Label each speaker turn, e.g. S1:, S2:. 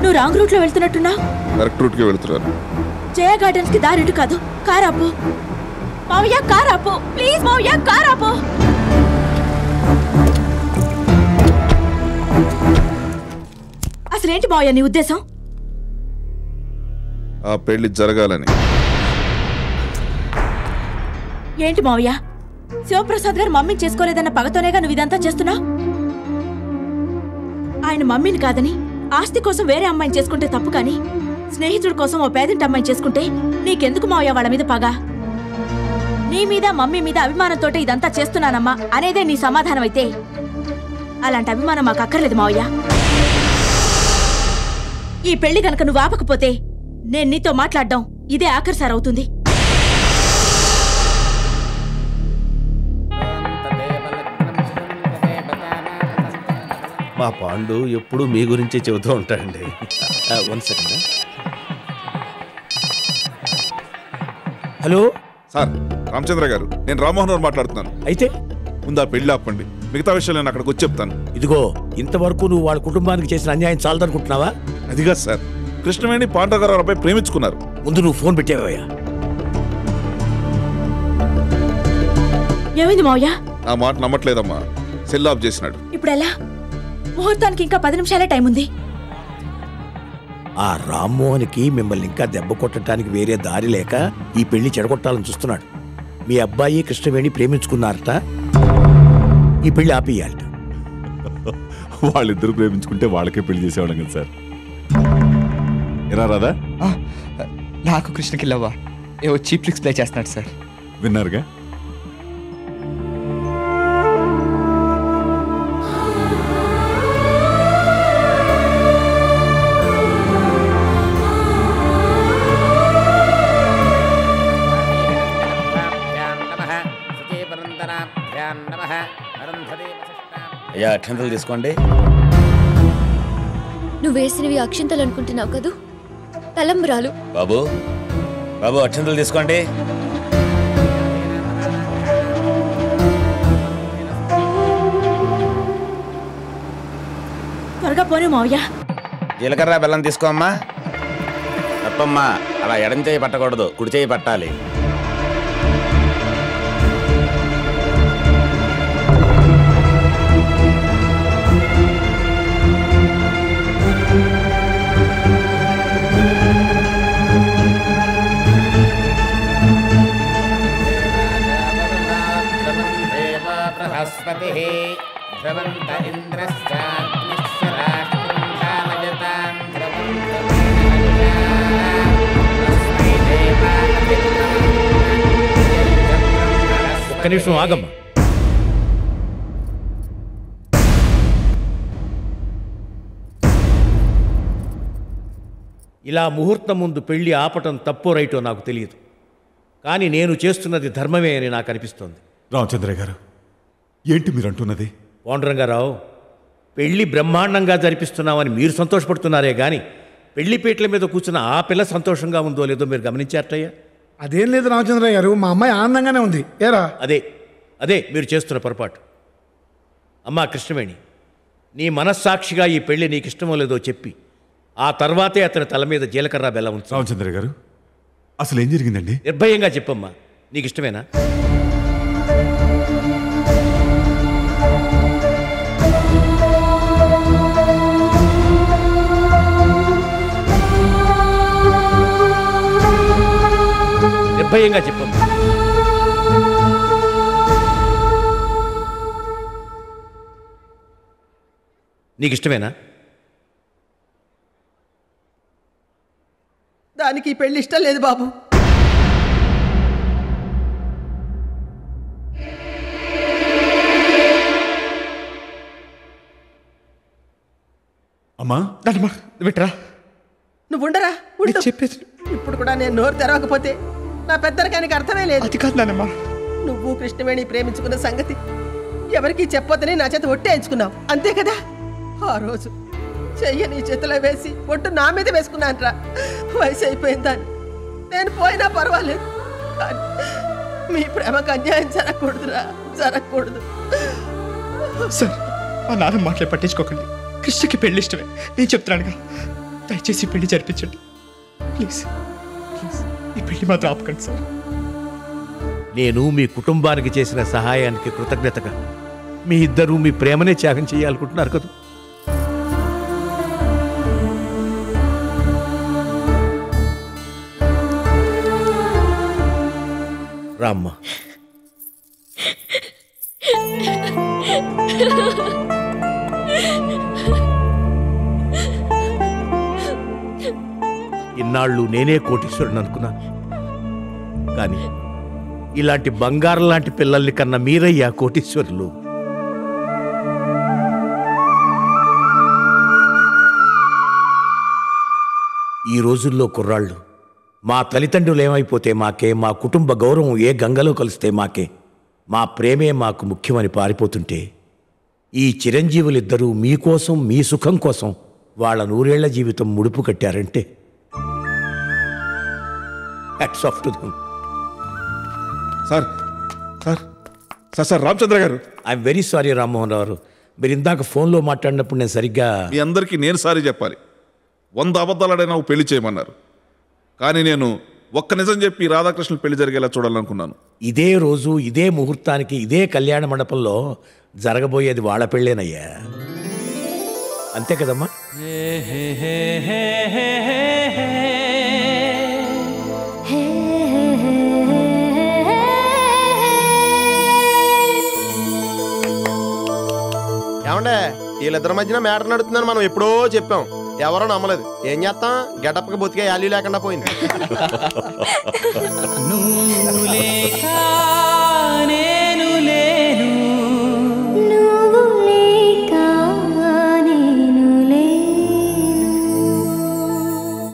S1: నువ్వు wrong route లో వెళ్తున్నట్టున్నావు.
S2: Correct route కి వెళ్తున్నాను.
S1: జయ గార్డెన్స్ కి దారి కాదు, కార్ ఆపు. మావయ్య కార్ ఆపు ప్లీజ్, మావయ్య కార్ ఆపు. అసలేంటి మావయ్య నీ ఉద్దేశం?
S2: ఆ పెళ్లి జరగాలని.
S1: ఏంటి మావయ్య, శివప్రసాద్ గారు మమ్మీని చేసుకోలేదన్న పగతోనేగా నువ్వు ఇదంతా చేస్తున్నావు? ఆయన మమ్మీని కాదని ఆస్తి కోసం వేరే అమ్మాయిని చేసుకుంటే తప్పు, కానీ స్నేహితుడి కోసం ఓ పేదింటి అమ్మాయిని చేసుకుంటే నీకెందుకు మావయ్య వాళ్ళ మీద పగ? నీ మీద మమ్మీ మీద అభిమానంతో ఇదంతా చేస్తున్నానమ్మా అనేదే నీ సమాధానం అయితే అలాంటి అభిమానం మాకు అక్కర్లేదు మావయ్య. ఈ పెళ్లి కనుక నువ్వు ఆపకపోతే నేను నీతో మాట్లాడడం ఇదే ఆఖరిసారి అవుతుంది.
S3: మా పాండు ఎప్పుడు మీ గురించే చెబుతూ ఉంటాడండి. 1 సెకండ్. హలో
S2: సార్, రామచంద్ర గారు, నేను రామ్మోహన్ గారు మాట్లాడుతున్నాను.
S3: అయితే
S2: ముందు ఆ పెళ్లి ఆపండి, మిగతా విషయాలు నేను అక్కడికి వచ్చి చెప్తాను.
S3: ఇదిగో, ఇంతవరకు నువ్వు వాళ్ళ కుటుంబానికి చేసిన అన్యాయం చాలదనుకుంటున్నావా?
S2: అదిగా సార్, కృష్ణవేణి పాండవగారు అబ్బాయి ప్రేమించుకున్నారు.
S3: ముందు నువ్వు ఫోన్ పెట్టావయ్యా.
S1: ఏమైంది మావయ్య?
S2: నా మాట నమ్మట్లేదమ్మా, సెల్ ఆఫ్ చేసినాడు.
S1: ఇప్పుడు ఎలా? ముహూర్తానికి ఇంకా 10 నిమిషాలే టైం ఉంది.
S3: ఆ రామ్మోహన్కి మిమ్మల్ని ఇంకా దెబ్బ కొట్టడానికి వేరే దారి లేక ఈ పెళ్లి చెడగొట్టాలని చూస్తున్నాడు. మీ అబ్బాయి కృష్ణవేణి ప్రేమించుకున్నారట, ఈ పెళ్లి ఆపేయాలట.
S4: వాళ్ళిద్దరు ప్రేమించుకుంటే వాళ్ళకే పెళ్లి చేసేవాళ్ళం కదా సార్. ఎలా రాదా?
S5: నాకు కృష్ణకి లవ్వా ఏవో చీప్ ట్రిక్స్ ప్లే చేస్తున్నాడు సార్.
S4: విన్నారుగా?
S6: అయ్యా, అక్షంతలు తీసుకోండి.
S7: నువ్వు వేసినవి అక్షింతలు అనుకుంటున్నావు కదూ? తలంబ్రాలు.
S6: బాబు బాబు, అక్షంతలు తీసుకోండి.
S1: త్వరగా పోనీ మావయ్య.
S6: జీలకర్ర బెల్లం తీసుకో అమ్మా. తప్పమ్మా, అలా ఎడం చేయి పట్టకూడదు, కుడి చేయి పట్టాలి.
S3: ఒక్క నిమిషం ఆగమ్మా. ఇలా ముహూర్తం ముందు పెళ్లి ఆపటం తప్పో రైటో నాకు తెలియదు, కానీ నేను చేస్తున్నది ధర్మమే అని నాకు అనిపిస్తోంది.
S4: రామచంద్ర గారు, ఏంటి మీరు అంటున్నది?
S3: పాండురంగారావు, పెళ్లి బ్రహ్మాండంగా జరిపిస్తున్నామని మీరు సంతోషపడుతున్నారే కానీ పెళ్లిపీటల మీద కూర్చున్న ఆ పిల్ల సంతోషంగా ఉందో లేదో మీరు గమనించారటయ్యా?
S8: అదేం లేదు రామచంద్ర గారు, మా అమ్మాయి ఆనందంగానే ఉంది. ఏరా?
S3: అదే మీరు చేస్తున్న పొరపాటు. అమ్మా కృష్ణవేణి, నీ మనస్సాక్షిగా ఈ పెళ్లి నీకు ఇష్టమో లేదో చెప్పి ఆ తర్వాతే అతని తల మీద జీలకర్ర బెల్లం ఉంచు.
S4: రామచంద్ర గారు, అసలు ఏం జరిగిందండి?
S3: నిర్భయంగా చెప్పమ్మా, నీకు ఇష్టమేనా? నిర్భయంగా చెప్పమ్మా. నీకు ఇష్టమేనా?
S9: దానికి ఈ పెళ్లి ఇష్టం లేదు బాబు.
S4: అమ్మా
S5: విట్రా,
S9: నువ్వు ఉండరా,
S5: చెప్పేసి
S9: ఇప్పుడు కూడా నేను నోరు తెరవకపోతే నా పెద్దరికానికి అర్థమే లేదు.
S5: అది కాదు నాన్నమ్మా,
S9: నువ్వు కృష్ణవేణి ప్రేమించుకున్న సంగతి ఎవరికి చెప్పొద్దని నా చేత ఒట్టేయించుకున్నావు, అంతే కదా? ఆ రోజు చెయ్య నీ చేతిలో వేసి ఒట్టు నా మీద వేసుకున్నానరా. వయసు అయిపోయిందని నేను పోయినా పర్వాలేదు, కానీ మీ ప్రేమకు అన్యాయం జరగకూడదురా, జరగకూడదు.
S5: సార్, మా నాన్న మాటలే పట్టించుకోకండి. కృష్ణకి పెళ్లి ఇష్టమే, నేను చెప్తున్నానుగా. దయచేసి ఈ పెళ్లి జరిపించండి ప్లీజ్ ప్లీజ్ ఈ పెళ్లి మాత్రం ఆపకండి సార్.
S3: నేను మీ కుటుంబానికి చేసిన సహాయానికి కృతజ్ఞతగా మీ ఇద్దరూ మీ ప్రేమనే త్యాగం చేయాలనుకుంటున్నారు కదా. రామ్మ, ఇన్నాళ్ళు నేనే కోటీశ్వరుని అనుకున్నాను, కానీ ఇలాంటి బంగారం లాంటి పిల్లల్ని కన్నా మీరయ్యా కోటీశ్వరులు. ఈ రోజుల్లో కుర్రాళ్ళు మా తల్లిదండ్రులు ఏమైపోతే మాకే, మా కుటుంబ గౌరవం ఏ గంగలో కలిస్తే మాకే, మా ప్రేమే మాకు ముఖ్యమని పారిపోతుంటే ఈ చిరంజీవులిద్దరూ మీకోసం మీ సుఖం కోసం వాళ్ళ 100 ఏళ్ల జీవితం ముడుపు కట్టారంటే hats off to them.
S2: Sir sir sir sir Ramachandra garu,
S3: I'm very sorry Rammohan Rao. మీరు ఇందాక ఫోన్లో మాట్లాడినప్పుడు నేను సరిగ్గా
S2: మీ అందరికీ నేను సారీ చెప్పాలి. 100 అబద్ధాలడైనా పెళ్లి చేయమన్నారు, కానీ నేను ఒక్క నిజం చెప్పి రాధాకృష్ణ పెళ్లి జరిగేలా చూడాలనుకున్నాను.
S3: ఇదే రోజు ఇదే ముహూర్తానికి ఇదే కళ్యాణ మండపంలో జరగబోయేది వాళ్ళ పెళ్ళేనయ్యా, అంతే కదమ్మా?
S10: ఏమండే వీళ్ళిద్దరి మధ్యన మ్యాటర్ నడుతుందని మనం ఎప్పుడో చెప్పాం, ఎవరో నమ్మలేదు. ఏం చేస్తాం, గెటప్కి బతికే వాల్యూ లేకుండా పోయింది.